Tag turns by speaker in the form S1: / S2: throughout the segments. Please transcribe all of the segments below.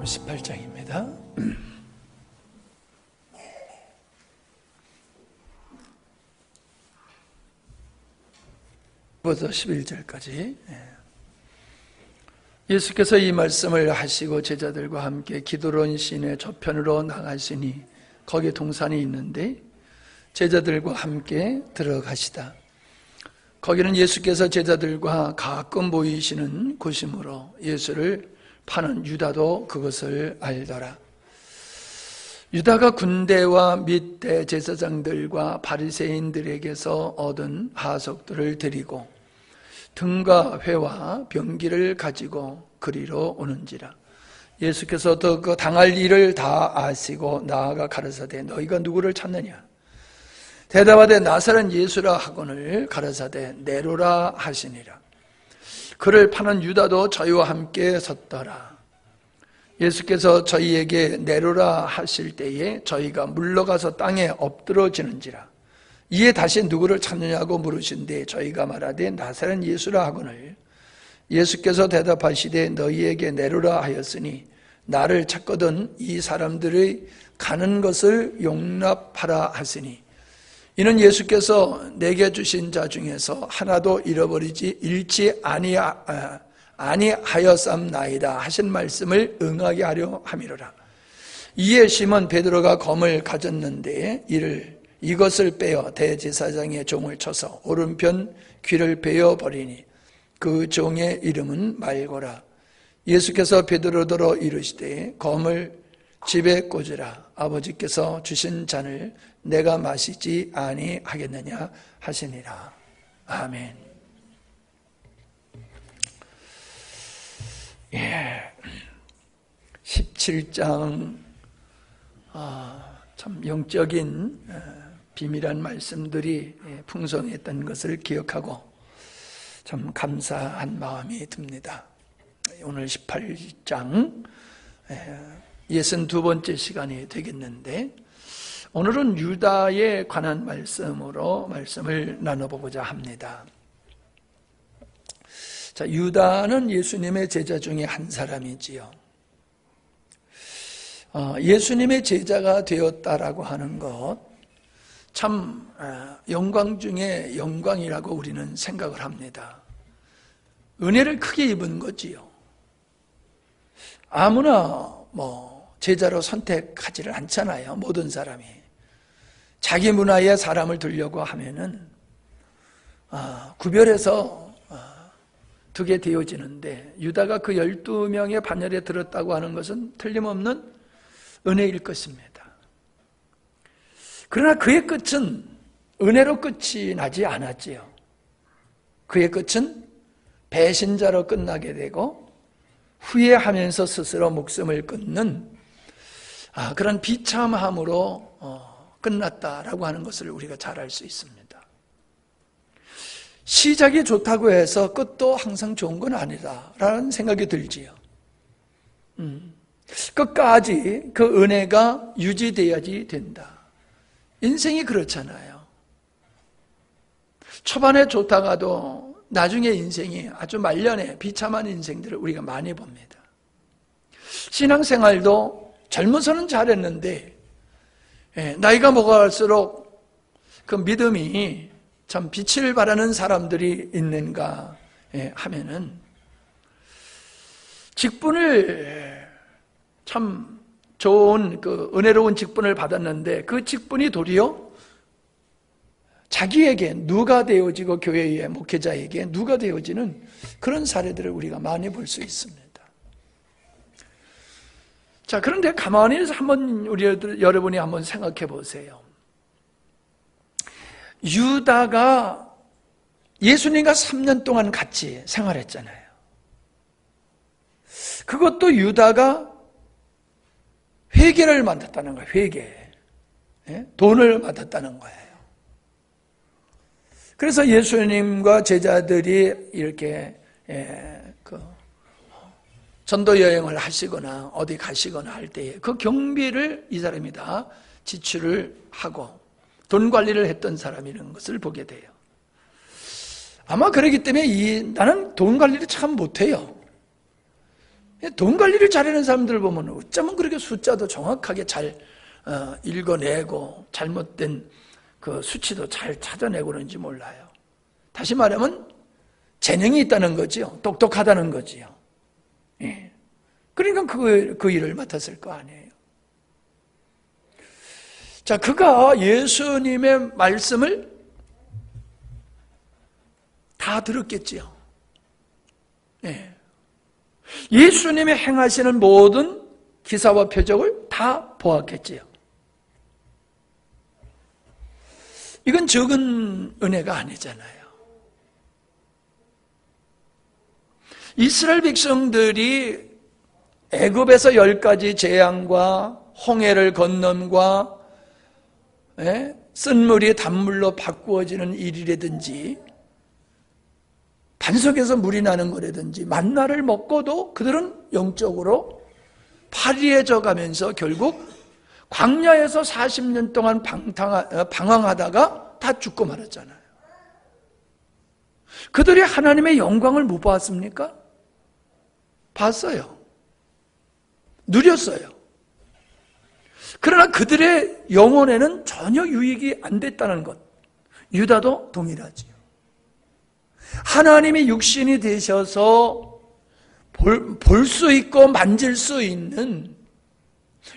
S1: 요한복음 18장입니다. 9부터 11절까지. 예수께서 이 말씀을 하시고 제자들과 함께 기드론 시내 저편으로 나가시니 거기에 동산이 있는데 제자들과 함께 들어가시다. 거기는 예수께서 제자들과 가끔 모이시는 곳이므로 예수를 파는 유다도 그것을 알더라. 유다가 군대와 및 대제사장들과 바리새인들에게서 얻은 하석들을 드리고 등과 회와 병기를 가지고 그리로 오는지라. 예수께서도 그 당할 일을 다 아시고 나아가 가라사대 너희가 누구를 찾느냐? 대답하되 나사렛 예수라 하거늘 가라사대 네로라 하시니라. 그를 파는 유다도 저희와 함께 섰더라. 예수께서 저희에게 네로라 하실 때에 저희가 물러가서 땅에 엎드러지는지라. 이에 다시 누구를 찾느냐고 물으신데 저희가 말하되 나사렛 예수라 하거늘 예수께서 대답하시되 너희에게 네로라 하였으니 나를 찾거든 이 사람들의 가는 것을 용납하라 하시니 이는 예수께서 내게 주신 자 중에서 하나도 잃지 아니하였삼나이다 하신 말씀을 응하게 하려 함이로라. 이에 시몬 베드로가 검을 가졌는데 이것을 빼어 대제사장의 종을 쳐서 오른편 귀를 베어 버리니 그 종의 이름은 말고라. 예수께서 베드로더러 이르시되 검을 집에 꽂으라. 아버지께서 주신 잔을 내가 마시지 아니하겠느냐 하시니라. 아멘. 예, 17장 참 영적인 비밀한 말씀들이 풍성했던 것을 기억하고 참 감사한 마음이 듭니다. 오늘 18장 62번째 시간이 되겠는데 오늘은 유다에 관한 말씀으로 말씀을 나눠보고자 합니다. 자, 유다는 예수님의 제자 중에 한 사람이지요. 예수님의 제자가 되었다라고 하는 것, 참 영광 중에 영광이라고 우리는 생각을 합니다. 은혜를 크게 입은 거지요. 아무나 제자로 선택하지를 않잖아요. 모든 사람이. 자기 문화에 사람을 두려고 하면은 구별해서 두게 되어지는데 유다가 그 12명의 반열에 들었다고 하는 것은 틀림없는 은혜일 것입니다. 그러나 그의 끝은 은혜로 끝이 나지 않았지요. 그의 끝은 배신자로 끝나게 되고 후회하면서 스스로 목숨을 끊는 그런 비참함으로 끝났다라고 하는 것을 우리가 잘 알 수 있습니다. 시작이 좋다고 해서 끝도 항상 좋은 건 아니다라는 생각이 들지요. 끝까지 그 은혜가 유지돼야지 된다. 인생이 그렇잖아요. 초반에 좋다가도 나중에 인생이 아주 말년에 비참한 인생들을 우리가 많이 봅니다. 신앙생활도 젊어서는 잘했는데 나이가 먹어갈수록 그 믿음이 참 빛을 발하는 사람들이 있는가 하면은 직분을 참 좋은 그 은혜로운 직분을 받았는데 그 직분이 도리어 자기에게 누가 되어지고 교회의 목회자에게 누가 되어지는 그런 사례들을 우리가 많이 볼 수 있습니다. 자, 그런데 가만히 한번 여러분이 한번 생각해 보세요. 유다가 예수님과 3년 동안 같이 생활했잖아요. 그것도 유다가 회개를 맡았다는 거예요. 회개. 돈을 맡았다는 거예요. 그래서 예수님과 제자들이 이렇게 전도 여행을 하시거나 어디 가시거나 할 때에 그 경비를 이 사람이 다 지출을 하고 돈 관리를 했던 사람이라는 것을 보게 돼요. 아마 그러기 때문에 나는 돈 관리를 참 못해요. 돈 관리를 잘하는 사람들 보면 어쩌면 그렇게 숫자도 정확하게 잘 읽어내고 잘못된 그 수치도 잘 찾아내고 그런지 몰라요. 다시 말하면 재능이 있다는 거지요. 똑똑하다는 거지요. 예. 그러니까 그 일을 맡았을 거 아니에요. 자, 그가 예수님의 말씀을 다 들었겠지요. 예. 예수님이 행하시는 모든 기사와 표적을 다 보았겠지요. 이건 적은 은혜가 아니잖아요. 이스라엘 백성들이 애굽에서 10가지 재앙과 홍해를 건넌과 쓴물이 단물로 바꾸어지는 일이라든지 반석에서 물이 나는 거라든지 만나를 먹고도 그들은 영적으로 파리해져 가면서 결국 광야에서 40년 동안 방황하다가 다 죽고 말았잖아요. 그들이 하나님의 영광을 못 봤습니까? 봤어요. 누렸어요. 그러나 그들의 영혼에는 전혀 유익이 안 됐다는 것, 유다도 동일하지요. 하나님이 육신이 되셔서 볼 수 있고 만질 수 있는,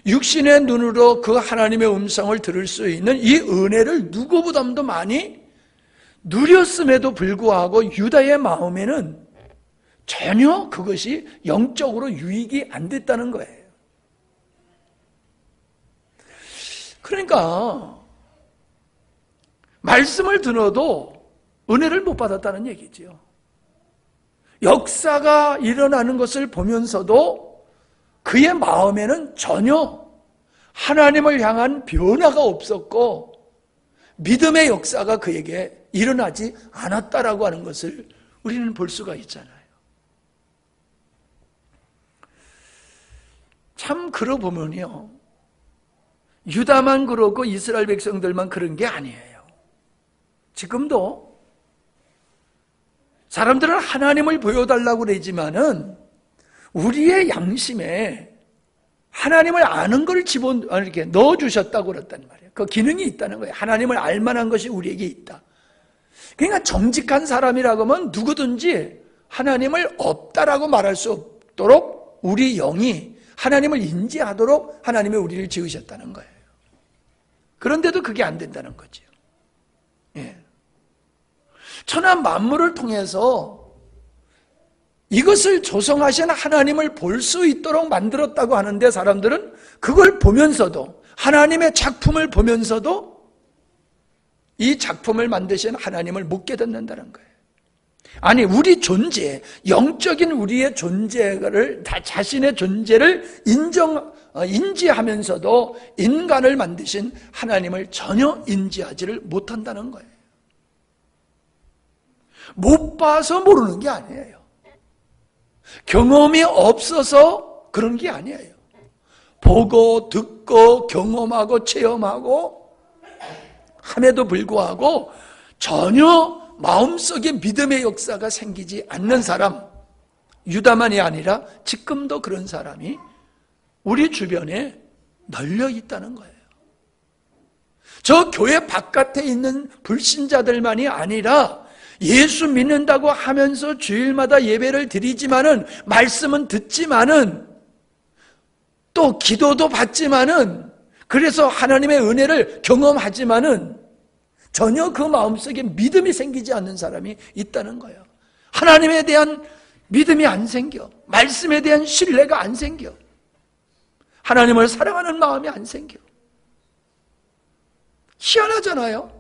S1: 육신의 눈으로 그 하나님의 음성을 들을 수 있는 이 은혜를 누구보다도 많이 누렸음에도 불구하고 유다의 마음에는 전혀 그것이 영적으로 유익이 안 됐다는 거예요. 그러니까 말씀을 들어도 은혜를 못 받았다는 얘기죠. 역사가 일어나는 것을 보면서도 그의 마음에는 전혀 하나님을 향한 변화가 없었고 믿음의 역사가 그에게 일어나지 않았다라고 하는 것을 우리는 볼 수가 있잖아요. 참 그러고 보면요, 유다만 그렇고 이스라엘 백성들만 그런 게 아니에요. 지금도 사람들은 하나님을 보여달라고 그러지만은 우리의 양심에 하나님을 아는 걸 이렇게 넣어주셨다고 그랬단 말이에요. 그 기능이 있다는 거예요. 하나님을 알만한 것이 우리에게 있다. 그러니까 정직한 사람이라고 하면 누구든지 하나님을 없다라고 말할 수 없도록 우리 영이 하나님을 인지하도록 하나님이 우리를 지으셨다는 거예요. 그런데도 그게 안 된다는 거죠. 예. 천하 만물을 통해서 이것을 조성하신 하나님을 볼 수 있도록 만들었다고 하는데 사람들은 그걸 보면서도, 하나님의 작품을 보면서도 이 작품을 만드신 하나님을 못 깨닫는다는 거예요. 아니, 우리 존재, 영적인 우리의 존재를, 자신의 존재를 인지하면서도 인간을 만드신 하나님을 전혀 인지하지를 못한다는 거예요. 못 봐서 모르는 게 아니에요. 경험이 없어서 그런 게 아니에요. 보고 듣고 경험하고 체험하고 함에도 불구하고 전혀 마음속에 믿음의 역사가 생기지 않는 사람, 유다만이 아니라 지금도 그런 사람이 우리 주변에 널려 있다는 거예요. 저 교회 바깥에 있는 불신자들만이 아니라 예수 믿는다고 하면서 주일마다 예배를 드리지만은, 말씀은 듣지만은, 또 기도도 받지만은, 그래서 하나님의 은혜를 경험하지만은 전혀 그 마음속에 믿음이 생기지 않는 사람이 있다는 거예요. 하나님에 대한 믿음이 안 생겨. 말씀에 대한 신뢰가 안 생겨. 하나님을 사랑하는 마음이 안 생겨. 희한하잖아요.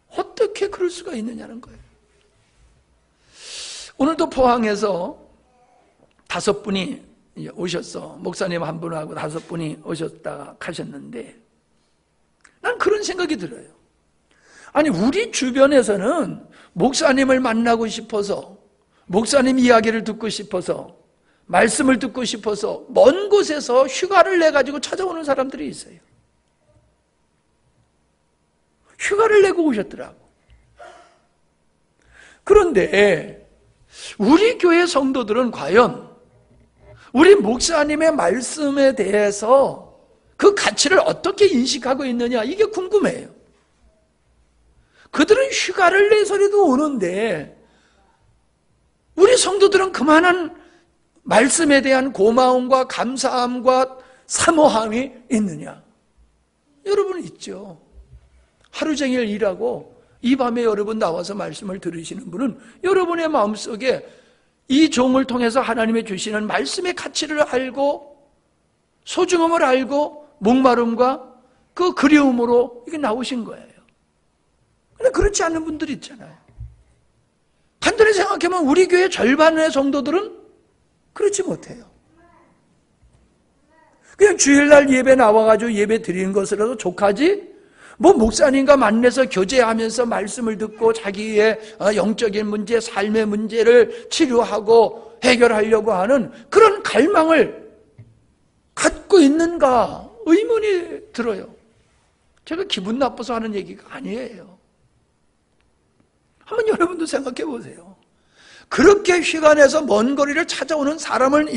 S1: 어떻게 그럴 수가 있느냐는 거예요. 오늘도 포항에서 5분이 오셨어. 목사님 한 분하고 5분이 오셨다가 가셨는데, 난 그런 생각이 들어요. 아니, 우리 주변에서는 목사님을 만나고 싶어서, 목사님 이야기를 듣고 싶어서, 말씀을 듣고 싶어서 먼 곳에서 휴가를 내가지고 찾아오는 사람들이 있어요. 휴가를 내고 오셨더라고. 그런데 우리 교회 성도들은 과연 우리 목사님의 말씀에 대해서 그 가치를 어떻게 인식하고 있느냐, 이게 궁금해요. 그들은 휴가를 내서라도 오는데 우리 성도들은 그만한 말씀에 대한 고마움과 감사함과 사모함이 있느냐? 여러분 있죠. 하루 종일 일하고 이 밤에 여러분 나와서 말씀을 들으시는 분은 여러분의 마음속에 이 종을 통해서 하나님의 주시는 말씀의 가치를 알고 소중함을 알고 목마름과 그 그리움으로 이게 나오신 거예요. 근데 그렇지 않은 분들이 있잖아요. 간단히 생각해보면 우리 교회 절반의 성도들은 그렇지 못해요. 그냥 주일날 예배 나와가지고 예배 드리는 것이라도 족하지, 뭐 목사님과 만나서 교제하면서 말씀을 듣고 자기의 영적인 문제, 삶의 문제를 치료하고 해결하려고 하는 그런 갈망을 갖고 있는가 의문이 들어요. 제가 기분 나빠서 하는 얘기가 아니에요. 한번 여러분도 생각해 보세요. 그렇게 휴가 내서 먼 거리를 찾아오는 사람은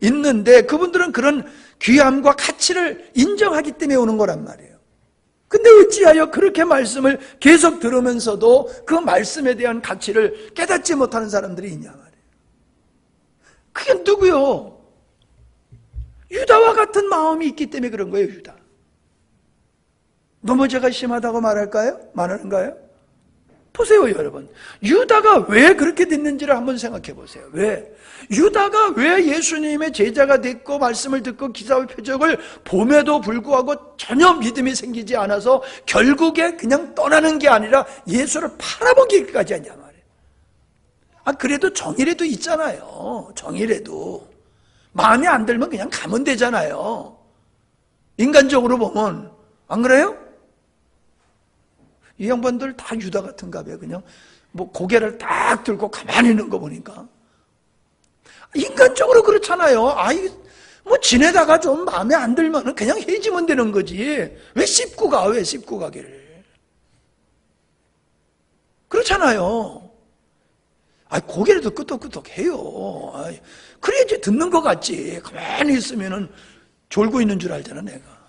S1: 있는데 그분들은 그런 귀함과 가치를 인정하기 때문에 오는 거란 말이에요. 근데 어찌하여 그렇게 말씀을 계속 들으면서도 그 말씀에 대한 가치를 깨닫지 못하는 사람들이 있냐 말이에요. 그게 누구요? 유다와 같은 마음이 있기 때문에 그런 거예요. 유다. 너무 제가 심하다고 말하는가요? 보세요, 여러분. 유다가 왜 그렇게 됐는지를 한번 생각해 보세요. 왜? 유다가 왜 예수님의 제자가 됐고 말씀을 듣고 기사와 표적을 봄에도 불구하고 전혀 믿음이 생기지 않아서 결국에 그냥 떠나는 게 아니라 예수를 팔아먹기까지 하냐 말이에요. 그래도 정일에도 있잖아요. 정일에도. 마음에 안 들면 그냥 가면 되잖아요. 인간적으로 보면. 안 그래요? 이 양반들 다 유다 같은가 봐요. 그냥 뭐 고개를 딱 들고 가만히 있는 거 보니까 인간적으로 그렇잖아요. 뭐 지내다가 좀 마음에 안 들면 그냥 헤어지면 되는 거지. 왜 씹고 가기를. 그렇잖아요. 고개라도 끄덕끄덕해요. 그래야지 듣는 것 같지. 가만히 있으면은 졸고 있는 줄 알잖아, 내가.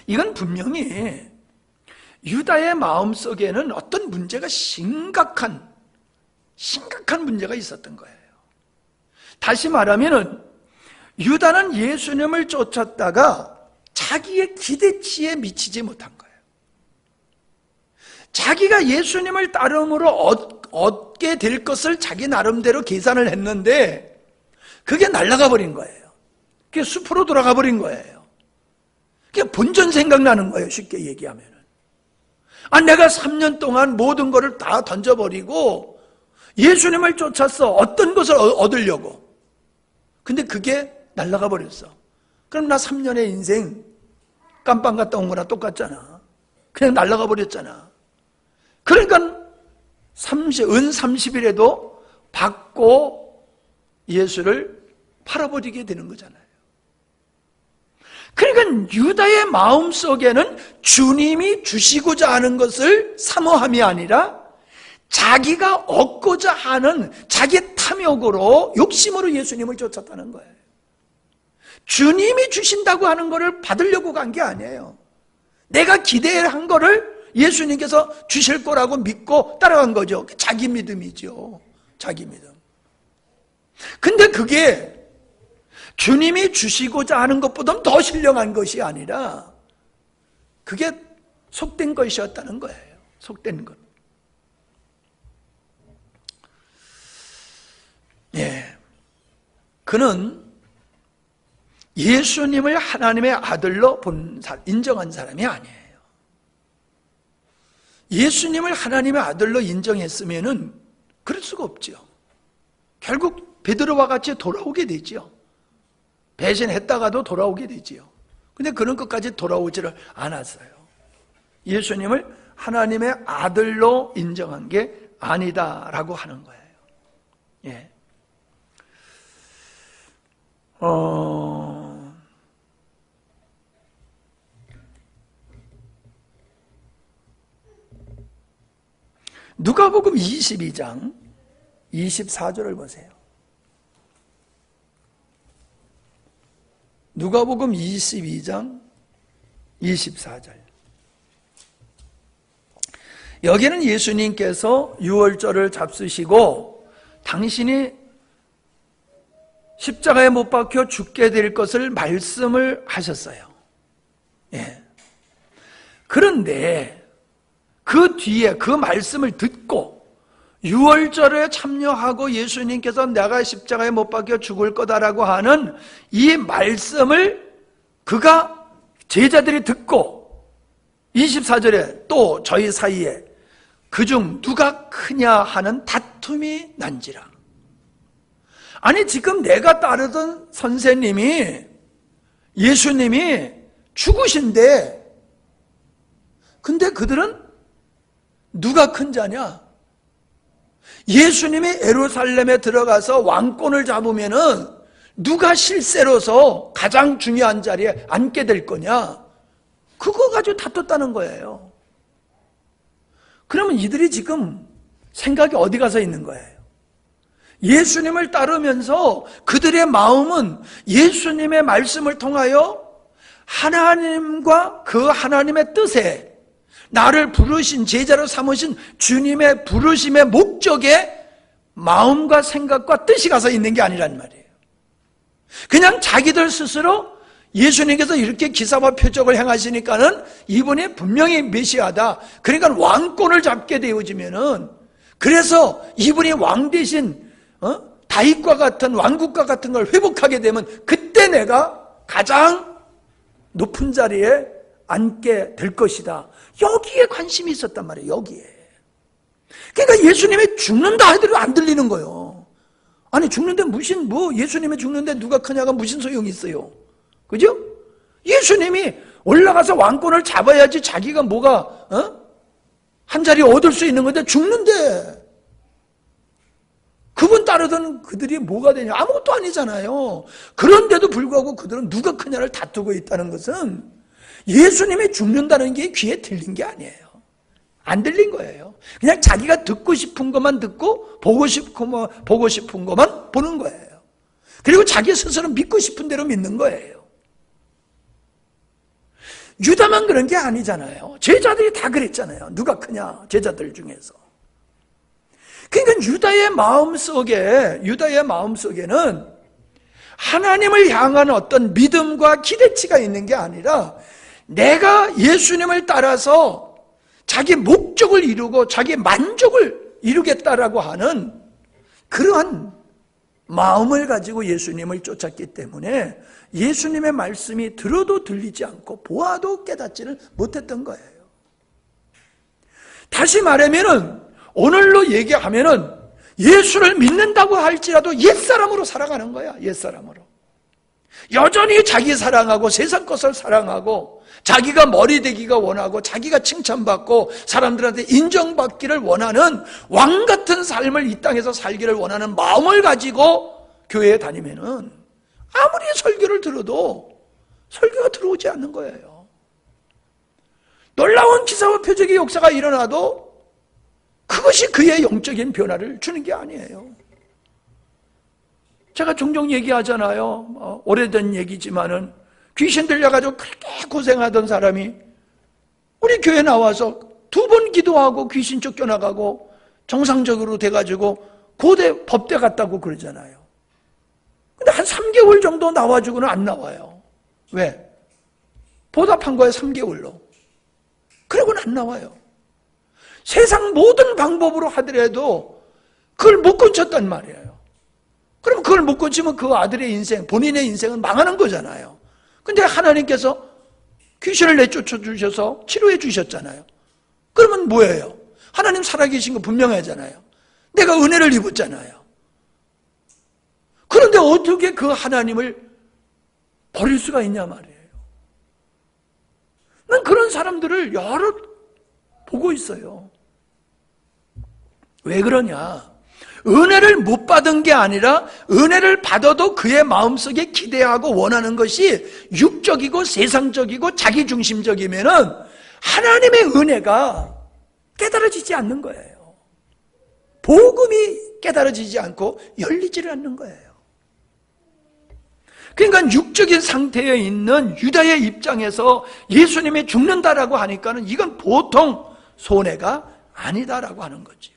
S1: 이건 분명히 유다의 마음속에는 어떤 문제가 심각한 문제가 있었던 거예요. 다시 말하면은 유다는 예수님을 쫓았다가 자기의 기대치에 미치지 못한 거예요. 자기가 예수님을 따름으로 얻게 될 것을 자기 나름대로 계산을 했는데 그게 날아가 버린 거예요. 그게 숲으로 돌아가 버린 거예요. 본전 생각나는 거예요. 쉽게 얘기하면. 내가 3년 동안 모든 것을 다 던져버리고 예수님을 쫓았어. 어떤 것을 얻으려고. 근데 그게 날아가 버렸어. 그럼 나 3년의 인생 깜빵 갔다 온 거랑 똑같잖아. 그냥 날아가 버렸잖아. 그러니까 은 30일에도 받고 예수를 팔아버리게 되는 거잖아요. 그러니까 유다의 마음속에는 주님이 주시고자 하는 것을 사모함이 아니라 자기가 얻고자 하는 자기의 탐욕으로 욕심으로 예수님을 쫓았다는 거예요. 주님이 주신다고 하는 것을 받으려고 간 게 아니에요. 내가 기대한 것을 예수님께서 주실 거라고 믿고 따라간 거죠. 자기 믿음이죠. 자기 믿음. 근데 그게 주님이 주시고자 하는 것보다 더 신령한 것이 아니라 그게 속된 것이었다는 거예요. 속된 것. 그는 예수님을 하나님의 아들로 인정한 사람이 아니에요. 예수님을 하나님의 아들로 인정했으면은 그럴 수가 없죠. 결국 베드로와 같이 돌아오게 되죠. 배신했다가도 돌아오게 되지요. 근데 그런 것까지 돌아오지를 않았어요. 예수님을 하나님의 아들로 인정한 게 아니다라고 하는 거예요. 예. 누가복음 22장 24절을 보세요. 누가복음 22장 24절. 여기는 예수님께서 유월절을 잡수시고 당신이 십자가에 못 박혀 죽게 될 것을 말씀을 하셨어요. 예. 그런데 그 뒤에 그 말씀을 듣고 유월절에 참여하고 예수님께서 내가 십자가에 못 박혀 죽을 거다라고 하는 이 말씀을 그가 제자들이 듣고 24절에 또 저희 사이에 그중 누가 크냐 하는 다툼이 난지라. 아니 지금 내가 따르던 선생님이 예수님이 죽으신데 근데 그들은 누가 큰 자냐? 예수님이 예루살렘에 들어가서 왕권을 잡으면은 누가 실세로서 가장 중요한 자리에 앉게 될 거냐? 그거 가지고 다퉜다는 거예요. 그러면 이들이 지금 생각이 어디 가서 있는 거예요? 예수님을 따르면서 그들의 마음은 예수님의 말씀을 통하여 하나님과 그 하나님의 뜻에 나를 부르신 제자로 삼으신 주님의 부르심의 목적에 마음과 생각과 뜻이 가서 있는 게 아니란 말이에요. 그냥 자기들 스스로 예수님께서 이렇게 기사와 표적을 행하시니까는 이분이 분명히 메시아다. 그러니까 왕권을 잡게 되어지면은 그래서 이분이 왕 대신 다윗과 같은 왕국과 같은 걸 회복하게 되면 그때 내가 가장 높은 자리에 앉게 될 것이다. 여기에 관심이 있었단 말이에요. 여기에. 그러니까 예수님이 죽는다 하더라도 안 들리는 거예요. 아니 죽는데 무슨 예수님이 죽는데 누가 크냐가 무슨 소용이 있어요. 그죠? 예수님이 올라가서 왕권을 잡아야지 자기가 뭐가 한 자리 얻을 수 있는 건데 죽는데 그분 따르던 그들이 뭐가 되냐? 아무것도 아니잖아요. 그런데도 불구하고 그들은 누가 크냐를 다투고 있다는 것은 예수님이 죽는다는 게 귀에 들린 게 아니에요. 안 들린 거예요. 그냥 자기가 듣고 싶은 것만 듣고 보고 싶은 것만 보는 거예요. 그리고 자기 스스로 믿고 싶은 대로 믿는 거예요. 유다만 그런 게 아니잖아요. 제자들이 다 그랬잖아요. 누가 크냐? 제자들 중에서. 그러니까 유다의 마음속에는 하나님을 향한 어떤 믿음과 기대치가 있는 게 아니라 내가 예수님을 따라서 자기 목적을 이루고 자기 만족을 이루겠다라고 하는 그러한 마음을 가지고 예수님을 쫓았기 때문에 예수님의 말씀이 들어도 들리지 않고 보아도 깨닫지를 못했던 거예요. 다시 말하면은 오늘로 얘기하면은 예수를 믿는다고 할지라도 옛사람으로 살아가는 거야. 옛사람으로. 여전히 자기 사랑하고 세상 것을 사랑하고 자기가 머리 되기가 원하고 자기가 칭찬받고 사람들한테 인정받기를 원하는 왕 같은 삶을 이 땅에서 살기를 원하는 마음을 가지고 교회에 다니면은 아무리 설교를 들어도 설교가 들어오지 않는 거예요. 놀라운 기사와 표적의 역사가 일어나도 그것이 그의 영적인 변화를 주는 게 아니에요. 제가 종종 얘기하잖아요. 오래된 얘기지만은 귀신 들려가지고 그렇게 고생하던 사람이 우리 교회 나와서 2번 기도하고 귀신 쫓겨나가고 정상적으로 돼가지고 고대 법대 갔다고 그러잖아요. 근데 한 3개월 정도 나와주고는 안 나와요. 왜? 보답한 거예요. 3개월로. 그러고는 안 나와요. 세상 모든 방법으로 하더라도 그걸 못 고쳤단 말이에요. 그럼 그걸 못 고치면 그 아들의 인생, 본인의 인생은 망하는 거잖아요. 근데 하나님께서 귀신을 내쫓아 주셔서 치료해 주셨잖아요. 그러면 뭐예요? 하나님 살아계신 거 분명하잖아요. 내가 은혜를 입었잖아요. 그런데 어떻게 그 하나님을 버릴 수가 있냐 말이에요. 난 그런 사람들을 여러 보고 있어요. 왜 그러냐? 은혜를 못 받은 게 아니라 은혜를 받아도 그의 마음속에 기대하고 원하는 것이 육적이고 세상적이고 자기중심적이면은 하나님의 은혜가 깨달아지지 않는 거예요. 복음이 깨달아지지 않고 열리지를 않는 거예요. 그러니까 육적인 상태에 있는 유다의 입장에서 예수님이 죽는다라고 하니까는 이건 보통 손해가 아니다라고 하는 거지요.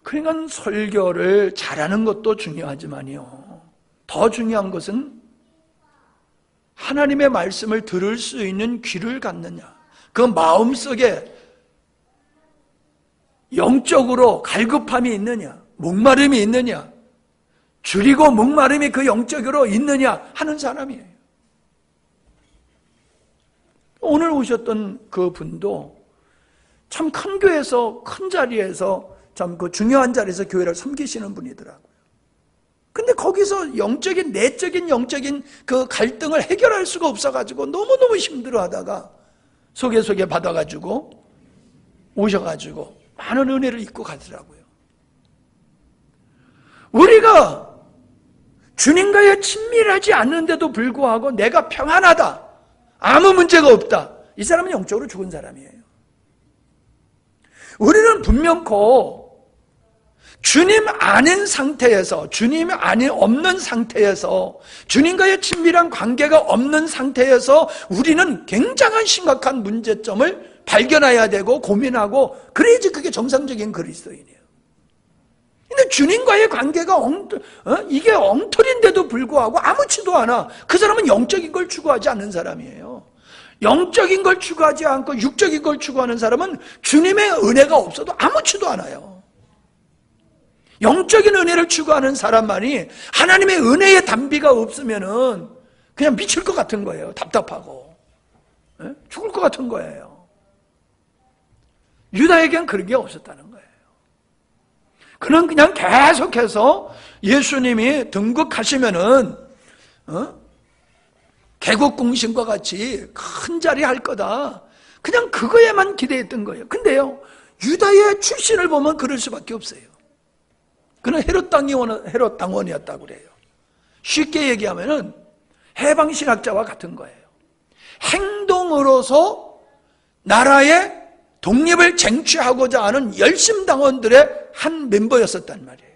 S1: 그러니까 설교를 잘하는 것도 중요하지만요, 더 중요한 것은 하나님의 말씀을 들을 수 있는 귀를 갖느냐, 그 마음속에 영적으로 갈급함이 있느냐, 목마름이 있느냐, 줄이고 목마름이 그 영적으로 있느냐 하는 사람이에요. 오늘 오셨던 그 분도 참 큰 교회에서, 큰 자리에서, 참 그 중요한 자리에서 교회를 섬기시는 분이더라고요. 근데 거기서 영적인, 내적인 영적인 그 갈등을 해결할 수가 없어가지고 너무너무 힘들어하다가 소개 받아가지고 오셔가지고 많은 은혜를 입고 가더라고요. 우리가 주님과의 친밀하지 않는데도 불구하고 내가 평안하다, 아무 문제가 없다, 이 사람은 영적으로 죽은 사람이에요. 우리는 분명코 주님 아닌 상태에서, 주님 안에 없는 상태에서, 주님과의 친밀한 관계가 없는 상태에서 우리는 굉장한 심각한 문제점을 발견해야 되고 고민하고, 그래야지 그게 정상적인 그리스도인이에요. 근데 주님과의 관계가 이게 엉터리인데도 불구하고 아무렇지도 않아. 그 사람은 영적인 걸 추구하지 않는 사람이에요. 영적인 걸 추구하지 않고 육적인 걸 추구하는 사람은 주님의 은혜가 없어도 아무렇지도 않아요. 영적인 은혜를 추구하는 사람만이 하나님의 은혜의 담비가 없으면은 그냥 미칠 것 같은 거예요. 답답하고 죽을 것 같은 거예요. 유다에겐 그런 게 없었다는 거예요. 그는 그냥 계속해서 예수님이 등극하시면은 개국공신과 같이 큰 자리 할 거다, 그냥 그거에만 기대했던 거예요. 근데요, 유다의 출신을 보면 그럴 수밖에 없어요. 그는 헤롯 당원이었다고 그래요. 쉽게 얘기하면은 해방신학자와 같은 거예요. 행동으로서 나라의 독립을 쟁취하고자 하는 열심당원들의 한 멤버였었단 말이에요.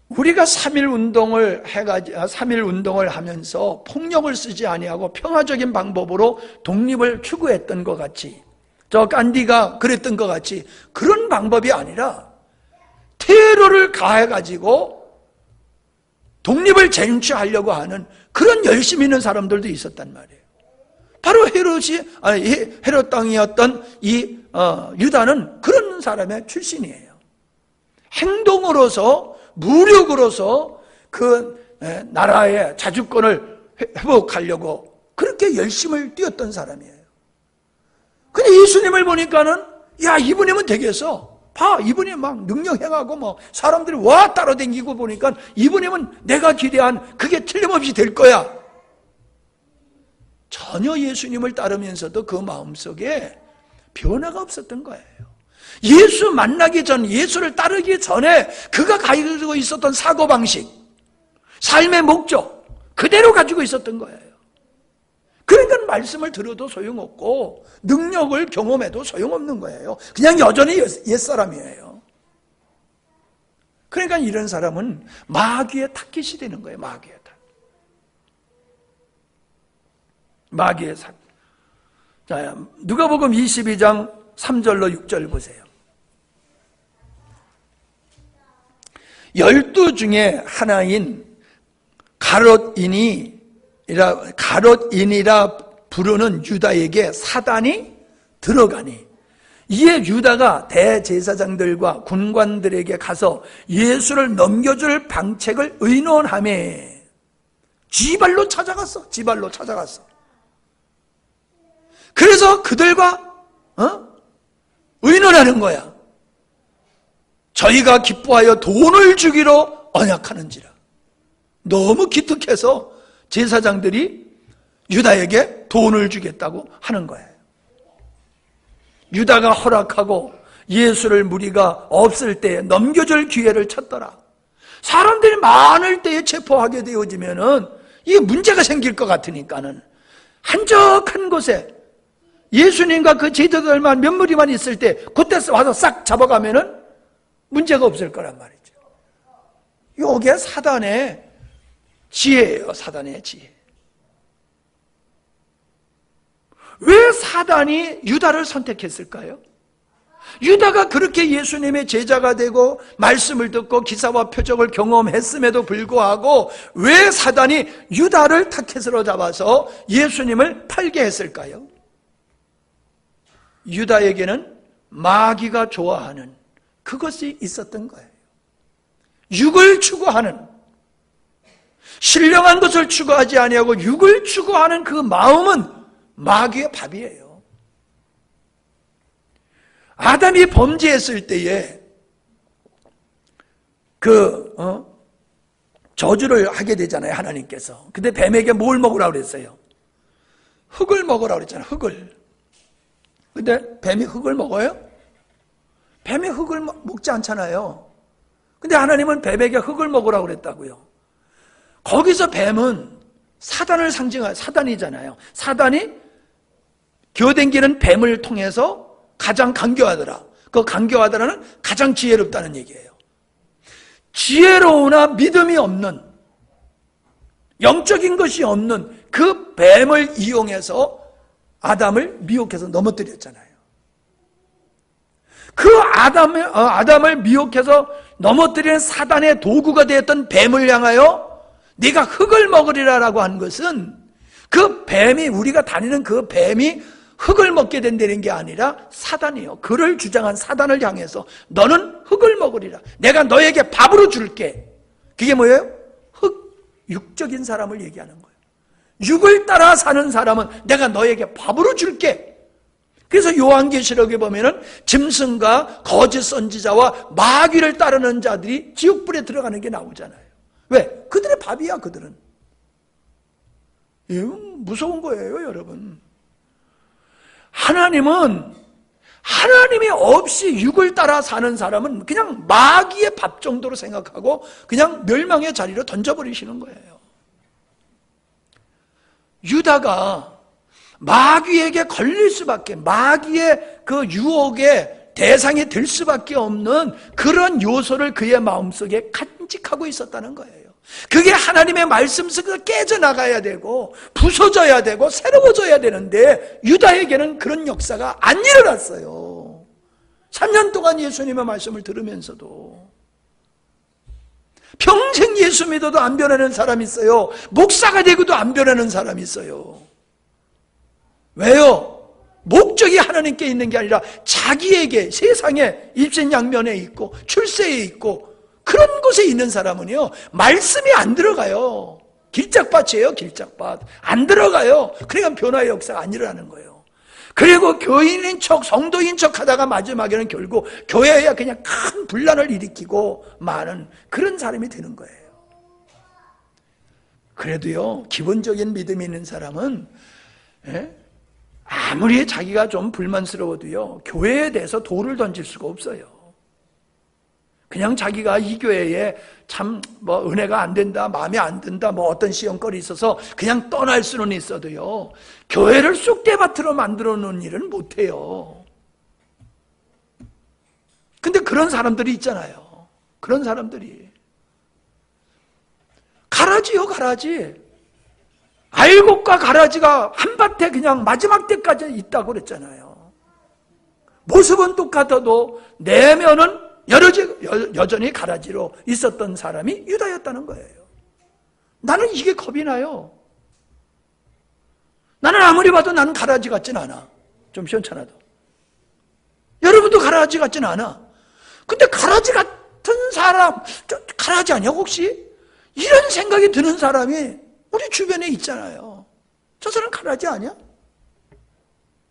S1: 우리가 3.1 운동을 하면서 폭력을 쓰지 아니하고 평화적인 방법으로 독립을 추구했던 것 같이, 저 간디가 그랬던 것 같이 그런 방법이 아니라 테러를 가해가지고 독립을 쟁취하려고 하는 그런 열심 있는 사람들도 있었단 말이에요. 바로 헤롯 땅이었던 이 유다는 그런 사람의 출신이에요. 행동으로서, 무력으로서 그 나라의 자주권을 회복하려고 그렇게 열심을 띄었던 사람이에요. 근데 예수님을 보니까는, 야, 이분이면 되겠어. 봐, 이분이 막 능력 행하고 뭐 사람들이 와 따라다니고 보니까 이분이면 내가 기대한 그게 틀림없이 될 거야. 전혀 예수님을 따르면서도 그 마음속에 변화가 없었던 거예요. 예수 만나기 전, 예수를 따르기 전에 그가 가지고 있었던 사고방식, 삶의 목적 그대로 가지고 있었던 거예요. 그러니까 말씀을 들어도 소용없고 능력을 경험해도 소용없는 거예요. 그냥 여전히 옛사람이에요. 그러니까 이런 사람은 마귀의 타깃이 되는 거예요. 마귀의 타깃. 자, 누가복음 22장 3절로 6절 보세요. 12 중에 하나인 가롯인이라 부르는 유다에게 사단이 들어가니, 이에 유다가 대제사장들과 군관들에게 가서 예수를 넘겨줄 방책을 의논하매 지발로 찾아갔어. 그래서 그들과 의논하는 거야. 저희가 기뻐하여 돈을 주기로 언약하는지라. 너무 기특해서 제사장들이 유다에게 돈을 주겠다고 하는 거예요. 유다가 허락하고 예수를 무리가 없을 때에 넘겨줄 기회를 찾더라. 사람들이 많을 때에 체포하게 되어지면은 이게 문제가 생길 것 같으니까는 한적한 곳에 예수님과 그 제자들만 몇 무리만 있을 때 그때 와서 싹 잡아가면은 문제가 없을 거란 말이죠. 이게 사단의 지혜예요. 사단의 지혜. 왜 사단이 유다를 선택했을까요? 유다가 그렇게 예수님의 제자가 되고 말씀을 듣고 기사와 표적을 경험했음에도 불구하고 왜 사단이 유다를 타겟으로 잡아서 예수님을 팔게 했을까요? 유다에게는 마귀가 좋아하는 그것이 있었던 거예요. 육을 추구하는, 신령한 것을 추구하지 아니하고 육을 추구하는 그 마음은 마귀의 밥이에요. 아담이 범죄했을 때에 저주를 하게 되잖아요, 하나님께서. 근데 뱀에게 뭘 먹으라고 그랬어요? 흙을 먹으라고 그랬잖아요, 흙을. 근데 뱀이 흙을 먹어요? 뱀이 흙을 먹지 않잖아요. 근데 하나님은 뱀에게 흙을 먹으라고 그랬다고요. 거기서 뱀은 사단을 상징하는, 사단이잖아요. 사단이 겨댕기는 뱀을 통해서 가장 강교하더라. 그 강교하더라는 가장 지혜롭다는 얘기예요. 지혜로우나 믿음이 없는, 영적인 것이 없는 그 뱀을 이용해서 아담을 미혹해서 넘어뜨렸잖아요. 그 아담을 미혹해서 넘어뜨리는 사단의 도구가 되었던 뱀을 향하여 네가 흙을 먹으리라라고 한 것은 그 뱀이, 우리가 다니는 그 뱀이 흙을 먹게 된다는 게 아니라 사단이요. 그를 주장한 사단을 향해서 너는 흙을 먹으리라. 내가 너에게 밥으로 줄게. 그게 뭐예요? 육적인 사람을 얘기하는 거예요. 육을 따라 사는 사람은 내가 너에게 밥으로 줄게. 그래서 요한계시록에 보면은 짐승과 거짓 선지자와 마귀를 따르는 자들이 지옥불에 들어가는 게 나오잖아요. 왜? 그들의 밥이야, 그들은. 이건 무서운 거예요, 여러분. 하나님이 없이 육을 따라 사는 사람은 그냥 마귀의 밥 정도로 생각하고 그냥 멸망의 자리로 던져버리시는 거예요. 유다가 마귀에게 걸릴 수밖에, 마귀의 그 유혹의 대상이 될 수밖에 없는 그런 요소를 그의 마음속에 간직하고 있었다는 거예요. 그게 하나님의 말씀 속에서 깨져나가야 되고 부서져야 되고 새로워져야 되는데 유다에게는 그런 역사가 안 일어났어요. 3년 동안 예수님의 말씀을 들으면서도 평생 예수 믿어도 안 변하는 사람이 있어요. 목사가 되고도 안 변하는 사람이 있어요. 왜요? 목적이 하나님께 있는 게 아니라 자기에게, 세상에 입신양면에 있고 출세에 있고 그런 곳에 있는 사람은요, 말씀이 안 들어가요. 길짝밭이에요, 길짝밭. 안 들어가요. 그러니까 변화의 역사가 안 일어나는 거예요. 그리고 교인인 척, 성도인 척 하다가 마지막에는 결국 교회에 그냥 큰 분란을 일으키고 많은 그런 사람이 되는 거예요. 그래도요, 기본적인 믿음이 있는 사람은, 아무리 자기가 좀 불만스러워도요, 교회에 대해서 돌을 던질 수가 없어요. 그냥 자기가 이 교회에 참 은혜가 안 된다, 마음에 안 든다, 어떤 시험거리 있어서 그냥 떠날 수는 있어도요, 교회를 쑥대밭으로 만들어 놓은 일은 못해요. 근데 그런 사람들이 있잖아요. 그런 사람들이 가라지요, 가라지. 알곡과 가라지가 한밭에 그냥 마지막 때까지 있다고 그랬잖아요. 모습은 똑같아도 내면은 여전히 가라지로 있었던 사람이 유다였다는 거예요. 나는 이게 겁이 나요. 나는 아무리 봐도 나는 가라지 같진 않아. 좀 시원찮아도. 여러분도 가라지 같진 않아. 근데 가라지 같은 사람, 가라지 아니야 혹시? 이런 생각이 드는 사람이 우리 주변에 있잖아요. 저 사람 가라지 아니야?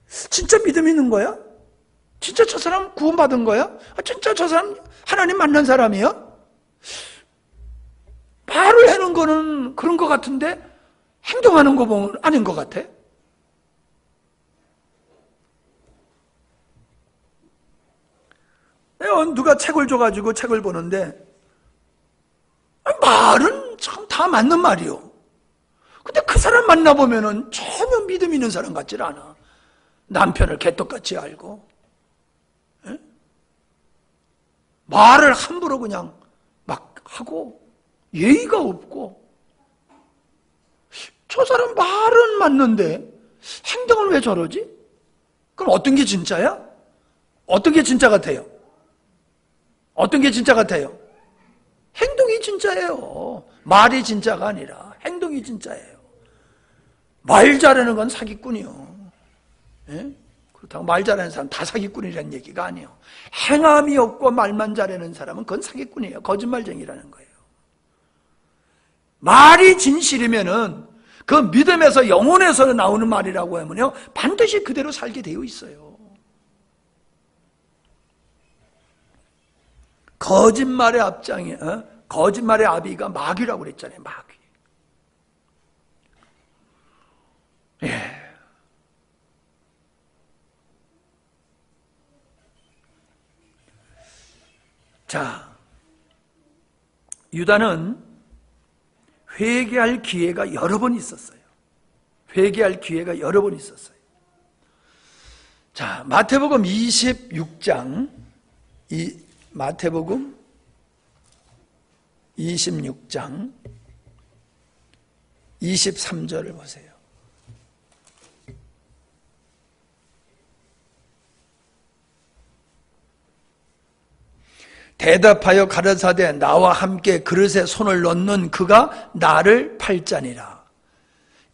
S1: 진짜 믿음 있는 거야? 진짜 저 사람 구원받은 거야? 진짜 저 사람 하나님 만난 사람이야? 말을 하는 거는 그런 것 같은데 행동하는 거 보면 아닌 것 같아. 누가 책을 줘가지고 책을 보는데 말은 참 다 맞는 말이요. 근데 그 사람 만나보면은 전혀 믿음 있는 사람 같질 않아. 남편을 개떡같이 알고, 에? 말을 함부로 그냥 막 하고, 예의가 없고, 저 사람 말은 맞는데 행동은 왜 저러지? 그럼 어떤 게 진짜야? 어떤 게 진짜 같아요? 어떤 게 진짜 같아요? 행동이 진짜예요. 말이 진짜가 아니라 행동이 진짜예요. 말 잘하는 건 사기꾼이요. 예? 그렇다고 말 잘하는 사람 다 사기꾼이라는 얘기가 아니에요. 행함이 없고 말만 잘하는 사람은 그건 사기꾼이에요. 거짓말쟁이라는 거예요. 말이 진실이면은 그 믿음에서 영혼에서 나오는 말이라고 하면요 반드시 그대로 살게 되어 있어요. 거짓말의 앞장이 거짓말의 아비가 마귀라고 그랬잖아요. 마귀. 예. 자, 유다는 회개할 기회가 여러 번 있었어요. 회개할 기회가 여러 번 있었어요. 자, 마태복음 26장, 마태복음 26장 23절을 보세요. 대답하여 가라사대 나와 함께 그릇에 손을 넣는 그가 나를 팔자니라.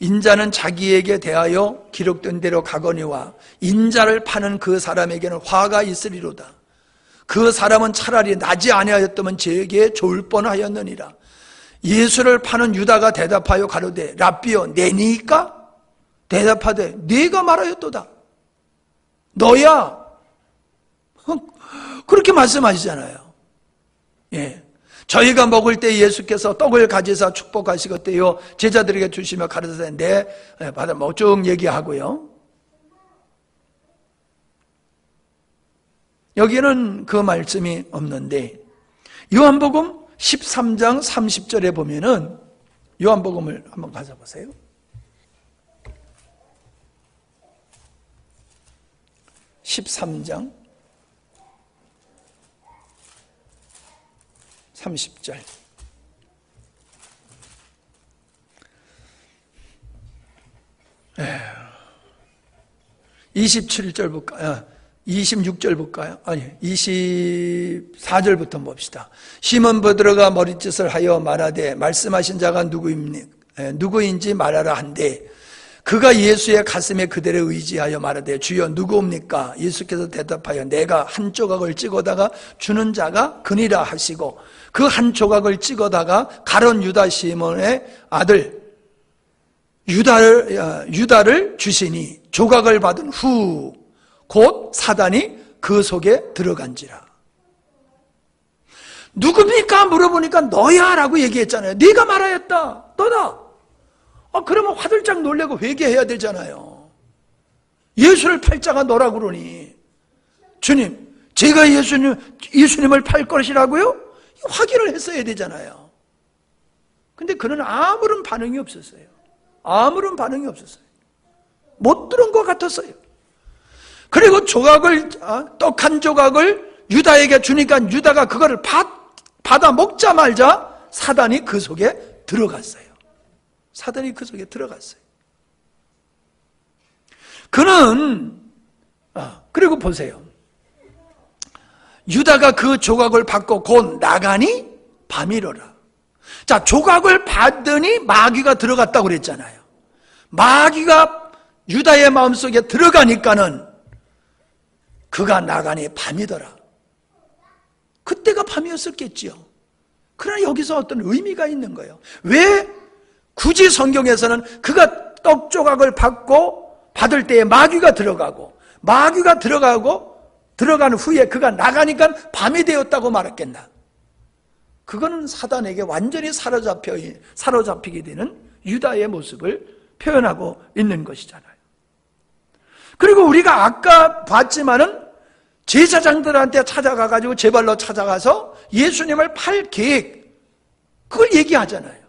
S1: 인자는 자기에게 대하여 기록된 대로 가거니와 인자를 파는 그 사람에게는 화가 있으리로다. 그 사람은 차라리 나지 아니하였다면 제게 좋을 뻔하였느니라. 예수를 파는 유다가 대답하여 가로되 랍비여 내니까? 대답하되 네가 말하였도다. 너야. 그렇게 말씀하시잖아요. 예. 저희가 먹을 때 예수께서 떡을 가지사 축복하시겠대요. 제자들에게 주시며 가르치되 네 받아 먹 쭉 얘기하고요. 여기는 그 말씀이 없는데 요한복음 13장 30절에 보면은 요한복음을 한번 가져보세요. (13장) 30절. 27절 볼까요? 26절 볼까요? 아니, 24절부터 봅시다. 시몬 베드로가 머리짓을 하여 말하되 말씀하신 자가 누구인지 말하라 한데 그가 예수의 가슴에 그대로 의지하여 말하되 주여 누구옵니까? 예수께서 대답하여 내가 한 조각을 찍어다가 주는 자가 그니라 하시고 그 한 조각을 찍어다가 가룟 유다 시몬의 아들 유다를 주시니 조각을 받은 후 곧 사단이 그 속에 들어간지라. 누굽니까? 물어보니까 너야 라고 얘기했잖아요. 네가 말하였다. 너다. 그러면 화들짝 놀래고 회개해야 되잖아요. 예수를 팔 자가 너라고 그러니 주님 제가 예수님을 팔 것이라고요? 확인을 했어야 되잖아요. 근데 그는 아무런 반응이 없었어요. 아무런 반응이 없었어요. 못 들은 것 같았어요. 그리고 조각을 떡 한 조각을 유다에게 주니까 유다가 그거를 받아 먹자마자 사단이 그 속에 들어갔어요. 사단이 그 속에 들어갔어요. 그는 그리고 보세요. 유다가 그 조각을 받고 곧 나가니 밤이로라. 자, 조각을 받더니 마귀가 들어갔다고 그랬잖아요. 마귀가 유다의 마음속에 들어가니까는 그가 나가니 밤이더라. 그때가 밤이었었겠지요. 그러나 여기서 어떤 의미가 있는 거예요. 왜 굳이 성경에서는 그가 떡 조각을 받을 때에 마귀가 들어가고 들어간 후에 그가 나가니까 밤이 되었다고 말했겠나? 그거는 사단에게 완전히 사로잡히게 되는 유다의 모습을 표현하고 있는 것이잖아요. 그리고 우리가 아까 봤지만은 제사장들한테 찾아가가지고 제발로 찾아가서 예수님을 팔 계획, 그걸 얘기하잖아요.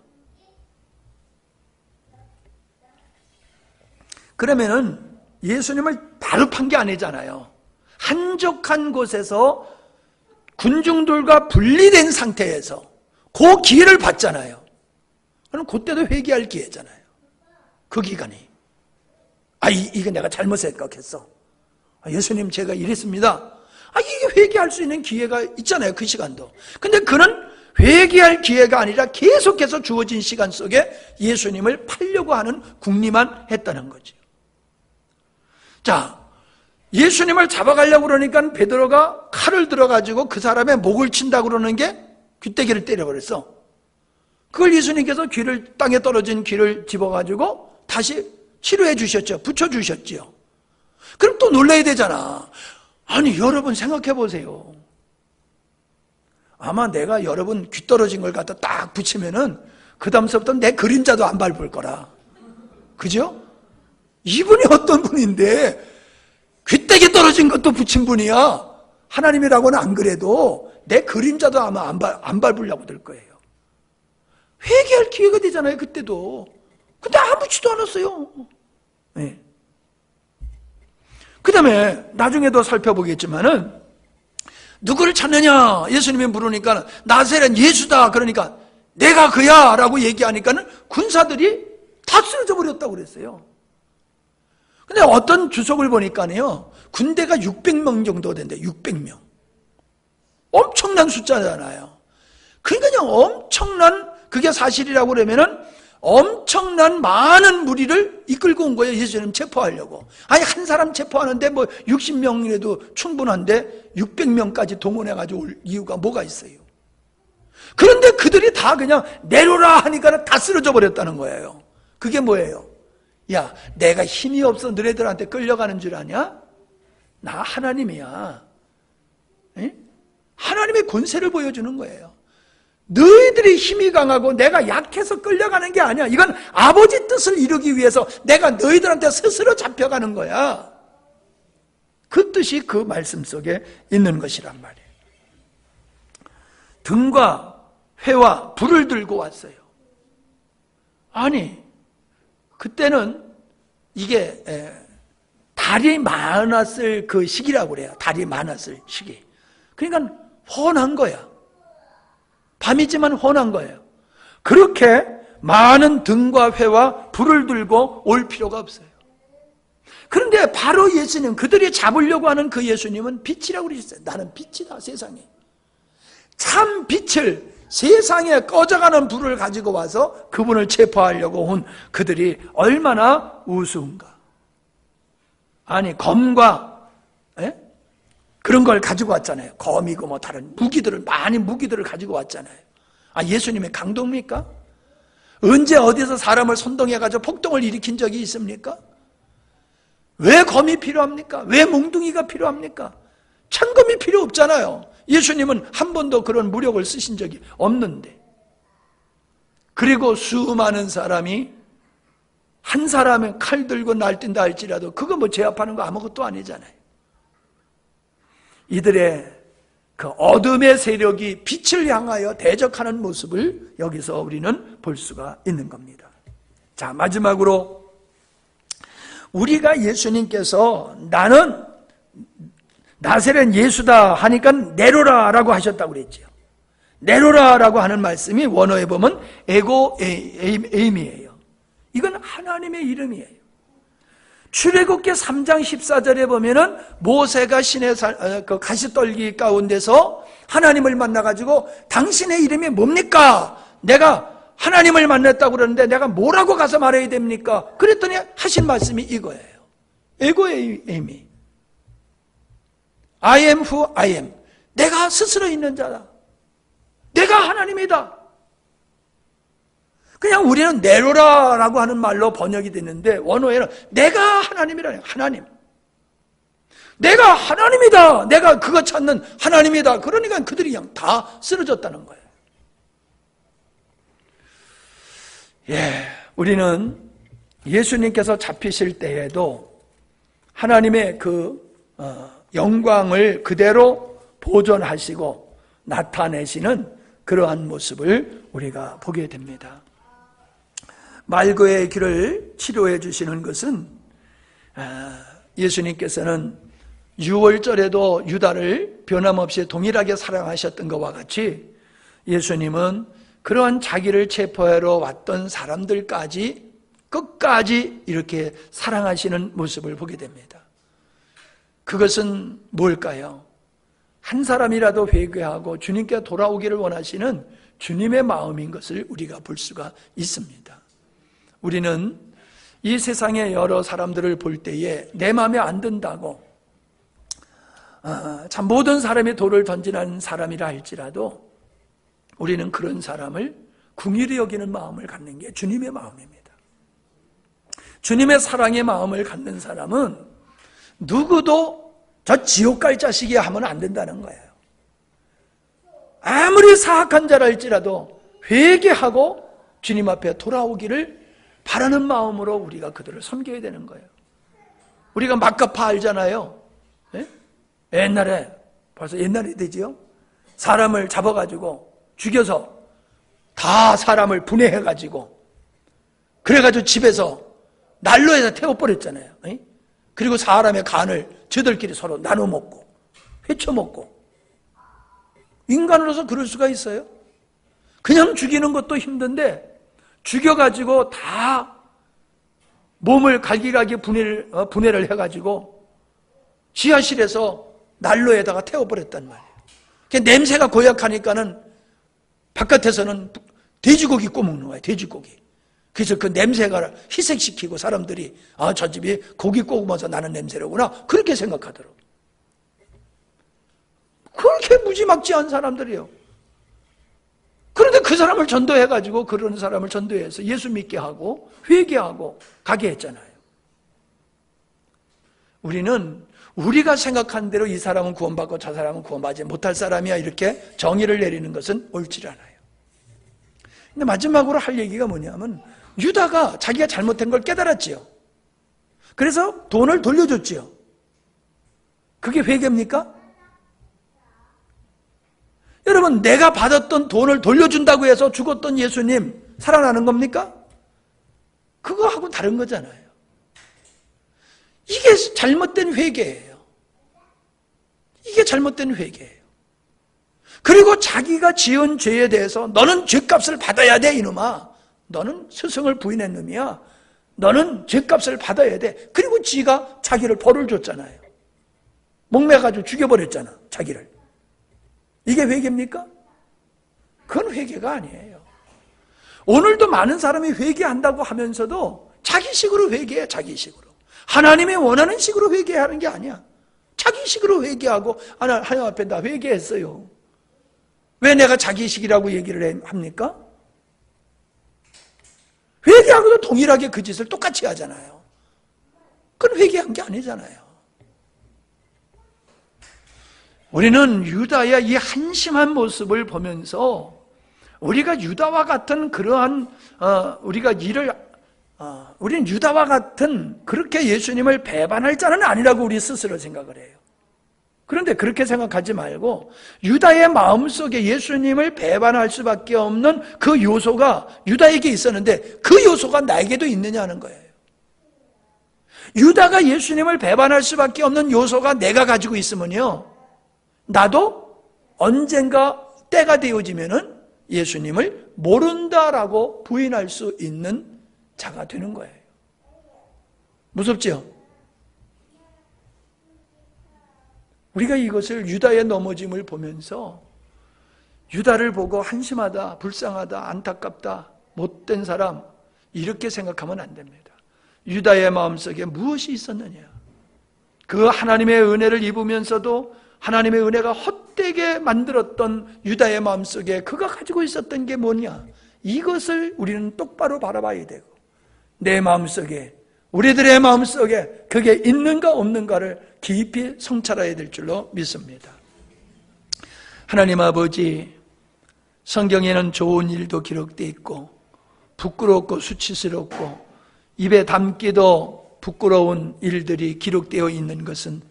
S1: 그러면은 예수님을 바로 판 게 아니잖아요. 한적한 곳에서 군중들과 분리된 상태에서 그 기회를 받잖아요. 그럼 그때도 회개할 기회잖아요. 그 기간이. 이거 내가 잘못 생각했어. 예수님 제가 이랬습니다. 이게 회개할 수 있는 기회가 있잖아요. 그 시간도. 근데 그는 회개할 기회가 아니라 계속해서 주어진 시간 속에 예수님을 팔려고 하는 궁리만 했다는 거죠. 자, 예수님을 잡아가려고 그러니까 베드로가 칼을 들어가지고 그 사람의 목을 친다고 그러는 게 귀때기를 때려버렸어. 그걸 예수님께서 땅에 떨어진 귀를 집어가지고 다시 치료해 주셨죠. 붙여주셨지요. 그럼 또 놀라야 되잖아. 여러분 생각해 보세요. 아마 내가 여러분 귀 떨어진 걸 갖다 딱 붙이면은 그 다음서부터 내 그림자도 안 밟을 거라. 그죠? 이분이 어떤 분인데 귀때기 떨어진 것도 붙인 분이야. 하나님이라고는 안 그래도 내 그림자도 아마 안 밟으려고 들 거예요. 회개할 기회가 되잖아요. 그때도. 근데 아무렇지도 않았어요. 네. 그 다음에 나중에도 살펴보겠지만은 누구를 찾느냐 예수님이 물으니까 나사렛 예수다. 그러니까 내가 그야 라고 얘기하니까는 군사들이 다 쓰러져 버렸다고 그랬어요. 근데 어떤 주석을 보니까요 군대가 600명 정도 된대. 600명. 엄청난 숫자잖아요. 그러니까 그냥 엄청난, 그게 사실이라고 그러면은 엄청난 많은 무리를 이끌고 온 거예요. 예수님 체포하려고. 한 사람 체포하는데 60명이라도 충분한데 600명까지 동원해가지고 올 이유가 뭐가 있어요? 그런데 그들이 다 그냥 내려라 하니까 다 쓰러져 버렸다는 거예요. 그게 뭐예요? 야, 내가 힘이 없어 너네들한테 끌려가는 줄 아냐? 나 하나님이야. 에? 하나님의 권세를 보여주는 거예요. 너희들이 힘이 강하고 내가 약해서 끌려가는 게 아니야. 이건 아버지 뜻을 이루기 위해서 내가 너희들한테 스스로 잡혀가는 거야. 그 뜻이 그 말씀 속에 있는 것이란 말이에요. 등과 회와 불을 들고 왔어요. 그때는 이게 달이 많았을 그 시기라고 그래요. 달이 많았을 시기. 그러니까 훤한 거야. 밤이지만 훤한 거예요. 그렇게 많은 등과 회와 불을 들고 올 필요가 없어요. 그런데 바로 예수님, 그들이 잡으려고 하는 그 예수님은 빛이라고 그러셨어요. 나는 빛이다, 세상에. 참 빛을, 세상에 꺼져가는 불을 가지고 와서 그분을 체포하려고 온 그들이 얼마나 우스운가. 검과 그런 걸 가지고 왔잖아요. 검이고 다른 무기들을, 많은 무기들을 가지고 왔잖아요. 예수님의 강도입니까? 언제 어디서 사람을 선동해가지고 폭동을 일으킨 적이 있습니까? 왜 검이 필요합니까? 왜 몽둥이가 필요합니까? 창검이 필요 없잖아요. 예수님은 한 번도 그런 무력을 쓰신 적이 없는데. 그리고 수많은 사람이 한 사람은 칼 들고 날뛴다 할지라도 그거 제압하는 거 아무것도 아니잖아요. 이들의 그 어둠의 세력이 빛을 향하여 대적하는 모습을 여기서 우리는 볼 수가 있는 겁니다. 자, 마지막으로 우리가 예수님께서 나는 나사렛 예수다 하니까 내로라라고 하셨다고 그랬죠. 내로라라고 하는 말씀이 원어에 보면 에고 에임이에요. 이건 하나님의 이름이에요. 출애굽기 3장 14절에 보면은 모세가 신의 그 가시떨기 가운데서 하나님을 만나가지고 당신의 이름이 뭡니까? 내가 하나님을 만났다고 그러는데 내가 뭐라고 가서 말해야 됩니까? 그랬더니 하신 말씀이 이거예요. 에고에이미. I am who I am. 내가 스스로 있는 자다. 내가 하나님이다. 그냥 우리는 내로라라고 하는 말로 번역이 됐는데 원어에는 내가 하나님이라는 하나님. 내가 하나님이다. 내가 그거 찾는 하나님이다. 그러니까 그들이 그냥 다 쓰러졌다는 거예요. 우리는 예수님께서 잡히실 때에도 하나님의 그 영광을 그대로 보존하시고 나타내시는 그러한 모습을 우리가 보게 됩니다. 말고의 길을 치료해 주시는 것은 예수님께서는 유월절에도 유다를 변함없이 동일하게 사랑하셨던 것과 같이 예수님은 그러한 자기를 체포하러 왔던 사람들까지 끝까지 이렇게 사랑하시는 모습을 보게 됩니다. 그것은 뭘까요? 한 사람이라도 회개하고 주님께 돌아오기를 원하시는 주님의 마음인 것을 우리가 볼 수가 있습니다. 우리는 이 세상의 여러 사람들을 볼 때에 내 마음에 안 든다고 참 모든 사람이 돌을 던지는 사람이라 할지라도 우리는 그런 사람을 긍휼히 여기는 마음을 갖는 게 주님의 마음입니다. 주님의 사랑의 마음을 갖는 사람은 누구도 저 지옥 갈 자식이야 하면 안 된다는 거예요. 아무리 사악한 자라 할지라도 회개하고 주님 앞에 돌아오기를 바라는 마음으로 우리가 그들을 섬겨야 되는 거예요. 우리가 막가파 알잖아요. 네? 옛날에, 벌써 옛날이 되지요? 사람을 잡아가지고 죽여서 다 사람을 분해해가지고 그래가지고 집에서 난로에다 태워버렸잖아요. 네? 그리고 사람의 간을 저들끼리 서로 나눠 먹고 회쳐 먹고. 인간으로서 그럴 수가 있어요? 그냥 죽이는 것도 힘든데 죽여가지고 다 몸을 갈기갈기 분해를 해가지고 지하실에서 난로에다가 태워버렸단 말이에요. 냄새가 고약하니까는 바깥에서는 돼지고기 구워 먹는 거예요. 돼지고기. 그래서 그 냄새가 희석시키고 사람들이 저 집이 고기 구우면서 나는 냄새로구나 그렇게 생각하더라고요. 그렇게 무지막지한 사람들이에요. 그런데 그 사람을 전도해가지고 그런 사람을 전도해서 예수 믿게 하고 회개하고 가게 했잖아요. 우리는 우리가 생각한 대로 이 사람은 구원받고 저 사람은 구원받지 못할 사람이야 이렇게 정의를 내리는 것은 옳지 않아요. 근데 마지막으로 할 얘기가 뭐냐면 유다가 자기가 잘못한 걸 깨달았지요. 그래서 돈을 돌려줬지요. 그게 회개입니까? 여러분, 내가 받았던 돈을 돌려준다고 해서 죽었던 예수님 살아나는 겁니까? 그거하고 다른 거잖아요. 이게 잘못된 회개예요. 이게 잘못된 회개예요. 그리고 자기가 지은 죄에 대해서 너는 죄값을 받아야 돼 이놈아. 너는 스승을 부인한 놈이야. 너는 죄값을 받아야 돼. 그리고 지가 자기를 벌을 줬잖아요. 목매가지고 죽여버렸잖아 자기를. 이게 회개입니까? 그건 회개가 아니에요. 오늘도 많은 사람이 회개한다고 하면서도 자기식으로 회개해. 자기식으로. 하나님이 원하는 식으로 회개하는 게 아니야. 자기식으로 회개하고 하나님 앞에 나 회개했어요. 왜 내가 자기식이라고 얘기를 합니까? 회개하고도 동일하게 그 짓을 똑같이 하잖아요. 그건 회개한 게 아니잖아요. 우리는 유다의 이 한심한 모습을 보면서 우리가 유다와 같은 그러한 우리는 유다와 같은 그렇게 예수님을 배반할 자는 아니라고 우리 스스로 생각을 해요. 그런데 그렇게 생각하지 말고 유다의 마음속에 예수님을 배반할 수밖에 없는 그 요소가 유다에게 있었는데 그 요소가 나에게도 있느냐는 거예요. 유다가 예수님을 배반할 수밖에 없는 요소가 내가 가지고 있으면요, 나도 언젠가 때가 되어지면은 예수님을 모른다라고 부인할 수 있는 자가 되는 거예요. 무섭죠? 우리가 이것을 유다의 넘어짐을 보면서 유다를 보고 한심하다, 불쌍하다, 안타깝다, 못된 사람 이렇게 생각하면 안 됩니다. 유다의 마음속에 무엇이 있었느냐? 그 하나님의 은혜를 입으면서도 하나님의 은혜가 헛되게 만들었던 유다의 마음속에 그가 가지고 있었던 게 뭐냐? 이것을 우리는 똑바로 바라봐야 되고 내 마음속에, 우리들의 마음속에 그게 있는가 없는가를 깊이 성찰해야 될 줄로 믿습니다. 하나님 아버지, 성경에는 좋은 일도 기록되어 있고 부끄럽고 수치스럽고 입에 담기도 부끄러운 일들이 기록되어 있는 것은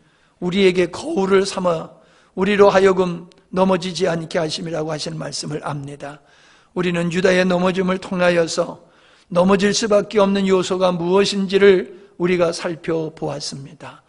S1: 우리에게 거울을 삼아 우리로 하여금 넘어지지 않게 하심이라고 하시는 말씀을 압니다. 우리는 유다의 넘어짐을 통하여서 넘어질 수밖에 없는 요소가 무엇인지를 우리가 살펴보았습니다.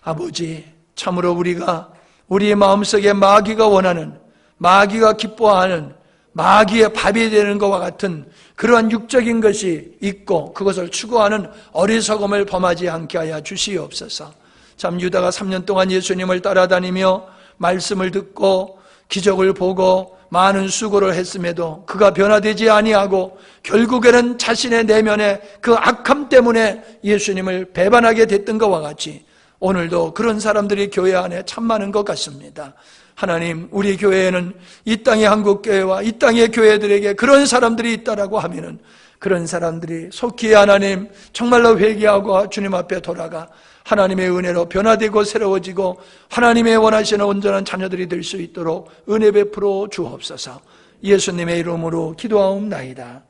S1: 아버지, 참으로 우리가 우리의 마음속에 마귀가 원하는, 마귀가 기뻐하는, 마귀의 밥이 되는 것과 같은 그러한 육적인 것이 있고 그것을 추구하는 어리석음을 범하지 않게 하여 주시옵소서. 참 유다가 3년 동안 예수님을 따라다니며 말씀을 듣고 기적을 보고 많은 수고를 했음에도 그가 변화되지 아니하고 결국에는 자신의 내면의 그 악함 때문에 예수님을 배반하게 됐던 것과 같이 오늘도 그런 사람들이 교회 안에 참 많은 것 같습니다. 하나님, 우리 교회에는 이 땅의 한국교회와 이 땅의 교회들에게 그런 사람들이 있다라고 하면은 그런 사람들이 속히 하나님 정말로 회개하고 주님 앞에 돌아가 하나님의 은혜로 변화되고 새로워지고 하나님의 원하시는 온전한 자녀들이 될 수 있도록 은혜 베풀어 주옵소서. 예수님의 이름으로 기도하옵나이다.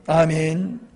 S1: 아멘.